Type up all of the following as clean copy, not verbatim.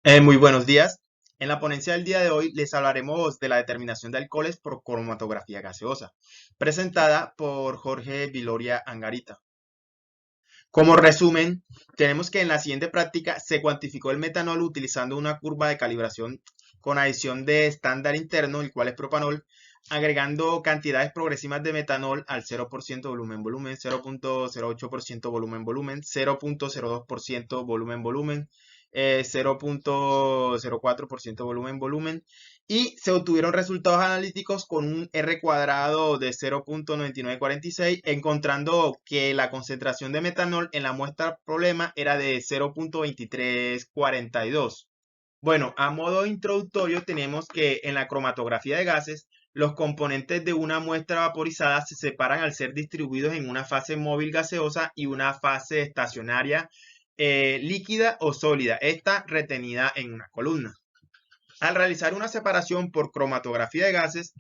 Muy buenos días. En la ponencia del día de hoy les hablaremos de la determinación de alcoholes por cromatografía gaseosa, presentada por Jorge Viloria Angarita. Como resumen, tenemos que en la siguiente práctica se cuantificó el metanol utilizando una curva de calibración con adición de estándar interno, el cual es propanol, agregando cantidades progresivas de metanol al 0% volumen-volumen, 0.08% volumen-volumen, 0.02% volumen-volumen, 0.04% volumen-volumen, y se obtuvieron resultados analíticos con un R cuadrado de 0.9946, encontrando que la concentración de metanol en la muestra problema era de 0.2342. Bueno, a modo introductorio tenemos que en la cromatografía de gases, los componentes de una muestra vaporizada se separan al ser distribuidos en una fase móvil gaseosa y una fase estacionaria líquida o sólida, esta retenida en una columna. Al realizar una separación por cromatografía de gases,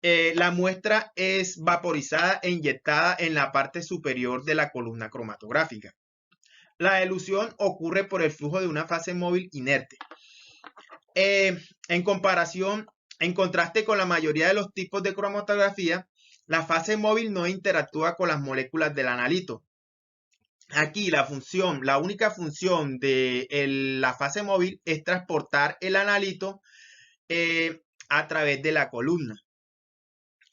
la muestra es vaporizada e inyectada en la parte superior de la columna cromatográfica. La elusión ocurre por el flujo de una fase móvil inerte. En comparación, en contraste con la mayoría de los tipos de cromatografía, la fase móvil no interactúa con las moléculas del analito. Aquí la única función de la fase móvil es transportar el analito a través de la columna.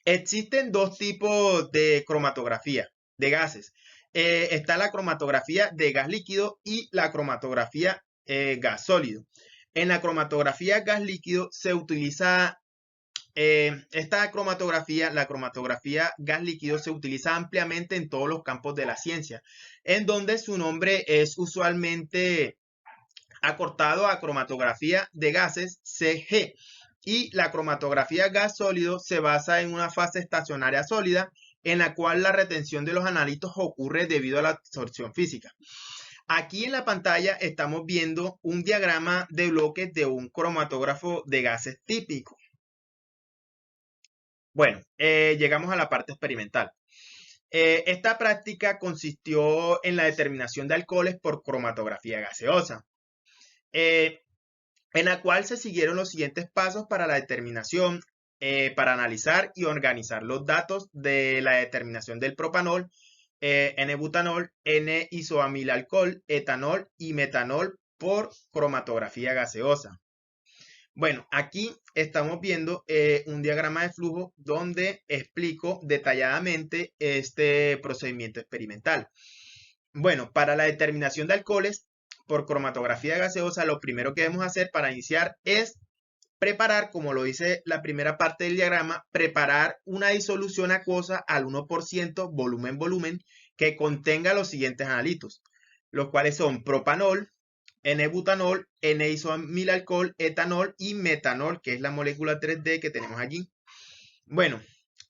Existen dos tipos de cromatografía de gases. Está la cromatografía de gas líquido y la cromatografía gas sólido. En la cromatografía gas líquido se utiliza la cromatografía gas líquido se utiliza ampliamente en todos los campos de la ciencia, en donde su nombre es usualmente acortado a cromatografía de gases CG, y la cromatografía gas sólido se basa en una fase estacionaria sólida en la cual la retención de los analitos ocurre debido a la absorción física. Aquí en la pantalla estamos viendo un diagrama de bloques de un cromatógrafo de gases típico. Bueno, llegamos a la parte experimental. Esta práctica consistió en la determinación de alcoholes por cromatografía gaseosa, en la cual se siguieron los siguientes pasos para la determinación, para analizar y organizar los datos de la determinación del propanol, N-butanol, N-isoamilalcohol, etanol y metanol por cromatografía gaseosa. Bueno, aquí estamos viendo un diagrama de flujo donde explico detalladamente este procedimiento experimental. Bueno, para la determinación de alcoholes por cromatografía gaseosa, lo primero que debemos hacer para iniciar es preparar, como lo dice la primera parte del diagrama, preparar una disolución acuosa al 1% volumen-volumen que contenga los siguientes analitos, los cuales son propanol, N-butanol, N-isoamilalcohol, etanol y metanol, que es la molécula 3D que tenemos aquí. Bueno,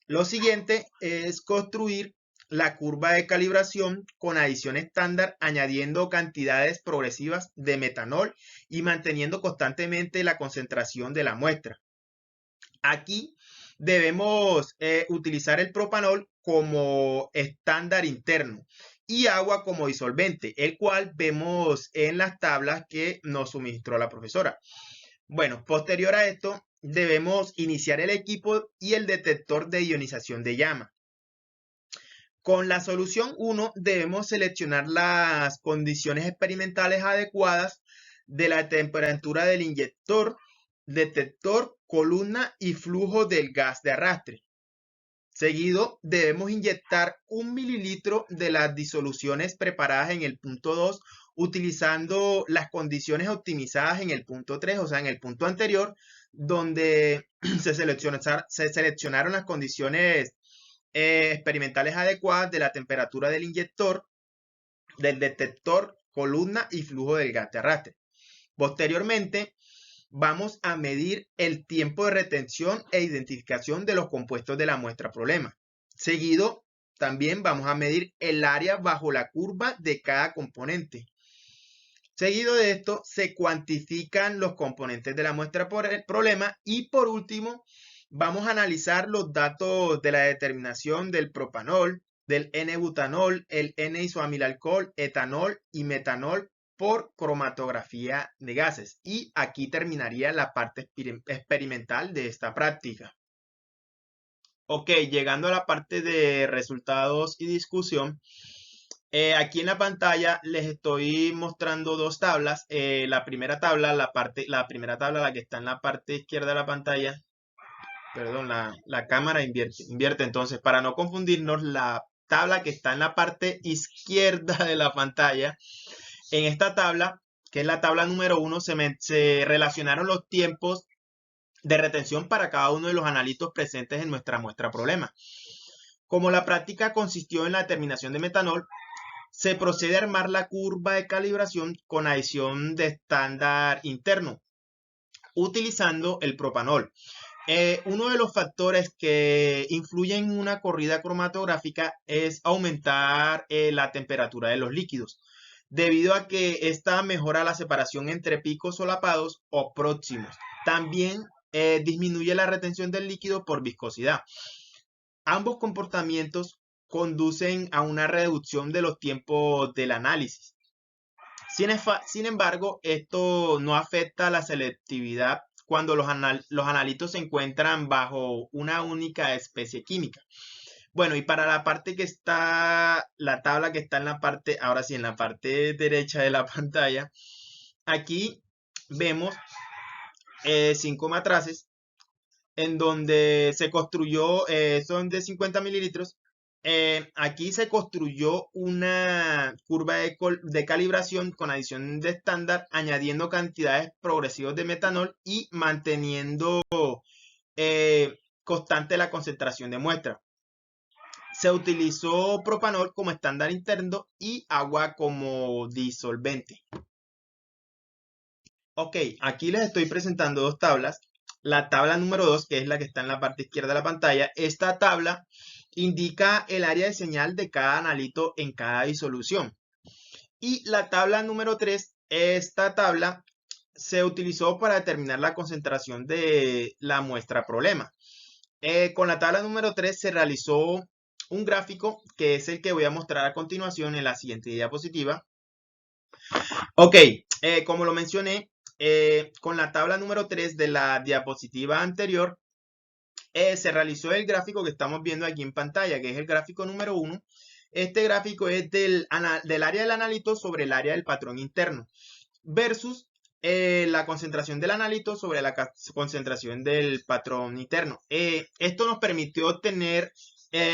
lo siguiente es construir la curva de calibración con adición estándar, añadiendo cantidades progresivas de metanol y manteniendo constantemente la concentración de la muestra. Aquí debemos utilizar el propanol como estándar interno y agua como disolvente, el cual vemos en las tablas que nos suministró la profesora. Bueno, posterior a esto, debemos iniciar el equipo y el detector de ionización de llama. Con la solución 1 debemos seleccionar las condiciones experimentales adecuadas de la temperatura del inyector, detector, columna y flujo del gas de arrastre. Seguido, debemos inyectar 1 mililitro de las disoluciones preparadas en el punto 2, utilizando las condiciones optimizadas en el punto 3, o sea, en el punto anterior, donde se seleccionaron las condiciones experimentales adecuadas de la temperatura del inyector, del detector, columna y flujo del gas de arrastre. Posteriormente, vamos a medir el tiempo de retención e identificación de los compuestos de la muestra problema. Seguido, también vamos a medir el área bajo la curva de cada componente. Seguido de esto, se cuantifican los componentes de la muestra problema y por último, vamos a analizar los datos de la determinación del propanol, del N-butanol, el N-isoamilalcohol, etanol y metanol por cromatografía de gases. Y aquí terminaría la parte experimental de esta práctica. Ok, llegando a la parte de resultados y discusión. Aquí en la pantalla les estoy mostrando dos tablas. La primera tabla, la que está en la parte izquierda de la pantalla, perdón, la cámara invierte. Entonces, para no confundirnos, la tabla que está en la parte izquierda de la pantalla, en esta tabla, que es la tabla número 1, se relacionaron los tiempos de retención para cada uno de los analitos presentes en nuestra muestra problema. Como la práctica consistió en la determinación de metanol, se procede a armar la curva de calibración con adición de estándar interno, utilizando el propanol. Uno de los factores que influyen en una corrida cromatográfica es aumentar la temperatura de los líquidos, debido a que esta mejora la separación entre picos solapados o próximos. También disminuye la retención del líquido por viscosidad. Ambos comportamientos conducen a una reducción de los tiempos del análisis. Sin embargo, esto no afecta la selectividad cuando los analitos se encuentran bajo una única especie química. Bueno, y para la parte que está, la tabla que está en la parte, ahora sí, en la parte derecha de la pantalla, aquí vemos 5 matraces en donde se construyó, son de 50 mililitros. Aquí se construyó una curva de calibración con adición de estándar, añadiendo cantidades progresivas de metanol y manteniendo constante la concentración de muestra. Se utilizó propanol como estándar interno y agua como disolvente. Ok, aquí les estoy presentando dos tablas. La tabla número 2, que es la que está en la parte izquierda de la pantalla, esta tabla indica el área de señal de cada analito en cada disolución. Y la tabla número 3, esta tabla se utilizó para determinar la concentración de la muestra problema. Con la tabla número 3 se realizó un gráfico que es el que voy a mostrar a continuación en la siguiente diapositiva. Ok, como lo mencioné, con la tabla número 3 de la diapositiva anterior, se realizó el gráfico que estamos viendo aquí en pantalla, que es el gráfico número 1. Este gráfico es del área del analito sobre el área del patrón interno, versus la concentración del analito sobre la concentración del patrón interno. Esto nos permitió obtener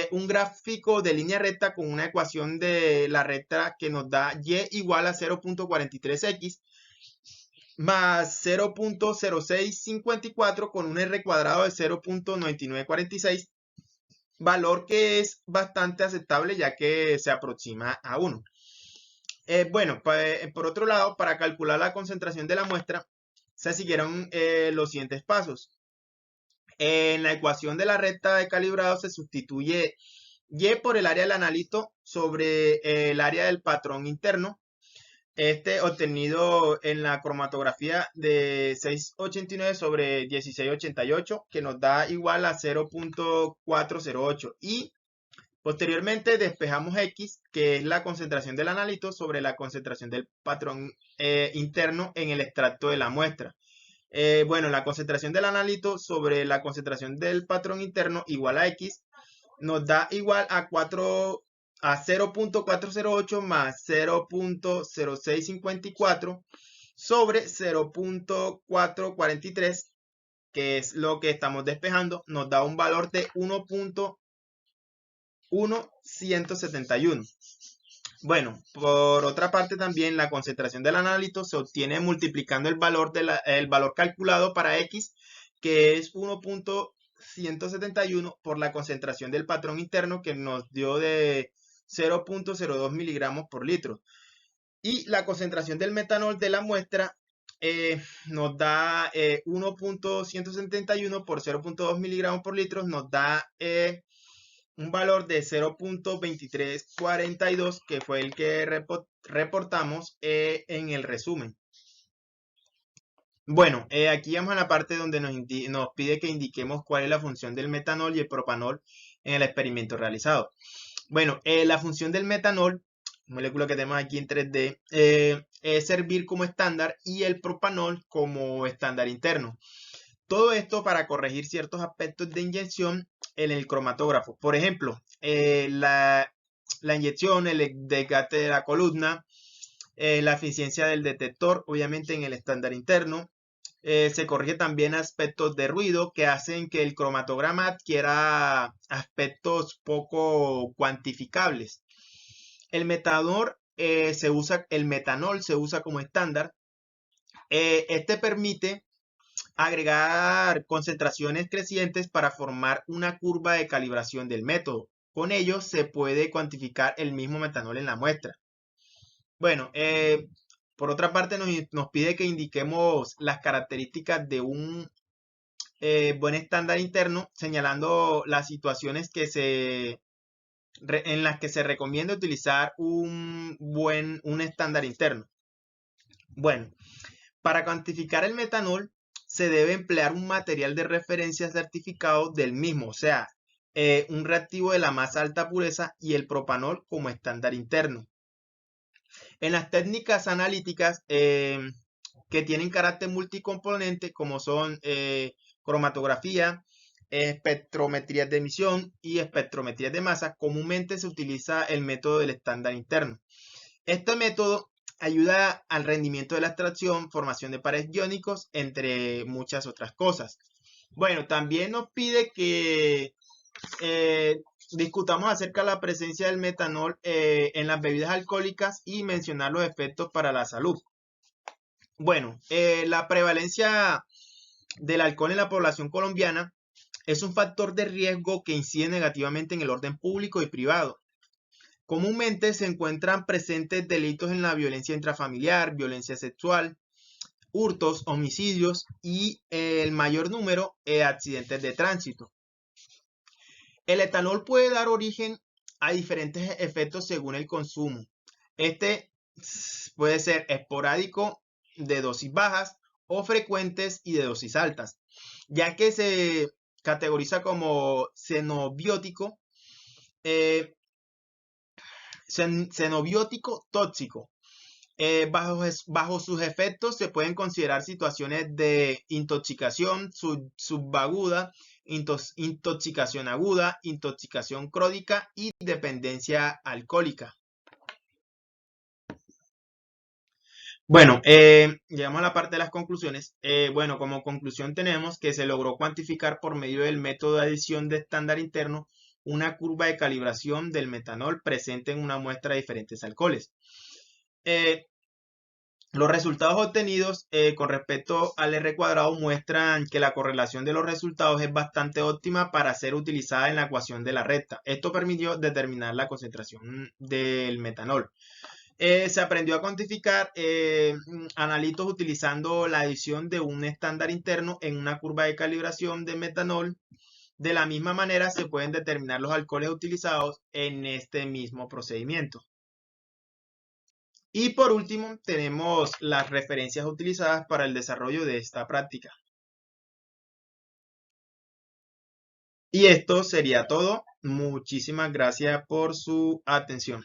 un gráfico de línea recta con una ecuación de la recta que nos da y igual a 0.43x más 0.0654 con un R cuadrado de 0.9946, valor que es bastante aceptable ya que se aproxima a 1. Bueno, por otro lado, para calcular la concentración de la muestra, se siguieron los siguientes pasos. En la ecuación de la recta de calibrado se sustituye Y por el área del analito sobre el área del patrón interno, obtenido en la cromatografía de 689 sobre 1688, que nos da igual a 0.408. Y posteriormente despejamos X, que es la concentración del analito sobre la concentración del patrón interno en el extracto de la muestra. Bueno, la concentración del analito sobre la concentración del patrón interno igual a X nos da igual a 0.408 más 0.0654 sobre 0.443, que es lo que estamos despejando, nos da un valor de 1.171. Bueno, por otra parte también la concentración del analito se obtiene multiplicando el valor calculado para X, que es 1.171 por la concentración del patrón interno, que nos dio de 0.02 miligramos por litro. Y la concentración del metanol de la muestra nos da 1.171 por 0.2 miligramos por litro, nos da un valor de 0.2342, que fue el que reportamos en el resumen. Bueno, aquí vamos a la parte donde nos pide que indiquemos cuál es la función del metanol y el propanol en el experimento realizado. Bueno, la función del metanol, molécula que tenemos aquí en 3D, servir como estándar y el propanol como estándar interno. Todo esto para corregir ciertos aspectos de inyección en el cromatógrafo. Por ejemplo, la inyección, el desgaste de la columna, la eficiencia del detector, obviamente en el estándar interno. Se corrige también aspectos de ruido que hacen que el cromatograma adquiera aspectos poco cuantificables. El metanol se usa como estándar. Este permite agregar concentraciones crecientes para formar una curva de calibración del método. Con ello se puede cuantificar el mismo metanol en la muestra. Bueno, por otra parte nos pide que indiquemos las características de un buen estándar interno, señalando las situaciones en las que se recomienda utilizar un estándar interno. Bueno, para cuantificar el metanol se debe emplear un material de referencia certificado del mismo, o sea, un reactivo de la más alta pureza y el propanol como estándar interno. En las técnicas analíticas que tienen carácter multicomponente, como son cromatografía, espectrometrías de emisión y espectrometrías de masa, comúnmente se utiliza el método del estándar interno. Este método ayuda al rendimiento de la extracción, formación de pares iónicos, entre muchas otras cosas. Bueno, también nos pide que discutamos acerca de la presencia del metanol en las bebidas alcohólicas y mencionar los efectos para la salud. Bueno, la prevalencia del alcohol en la población colombiana es un factor de riesgo que incide negativamente en el orden público y privado. Comúnmente se encuentran presentes delitos en la violencia intrafamiliar, violencia sexual, hurtos, homicidios y el mayor número de accidentes de tránsito. El etanol puede dar origen a diferentes efectos según el consumo. Este puede ser esporádico, de dosis bajas, o frecuentes y de dosis altas, ya que se categoriza como xenobiótico, xenobiótico tóxico. Bajo sus efectos se pueden considerar situaciones de intoxicación subaguda, intoxicación aguda, intoxicación crónica y dependencia alcohólica. Bueno, llegamos a la parte de las conclusiones. Bueno, como conclusión tenemos que se logró cuantificar por medio del método de adición de estándar interno una curva de calibración del metanol presente en una muestra de diferentes alcoholes. Los resultados obtenidos con respecto al R cuadrado muestran que la correlación de los resultados es bastante óptima para ser utilizada en la ecuación de la recta. Esto permitió determinar la concentración del metanol. Se aprendió a cuantificar analitos utilizando la adición de un estándar interno en una curva de calibración de metanol. De la misma manera se pueden determinar los alcoholes utilizados en este mismo procedimiento. Y por último, tenemos las referencias utilizadas para el desarrollo de esta práctica. Y esto sería todo. Muchísimas gracias por su atención.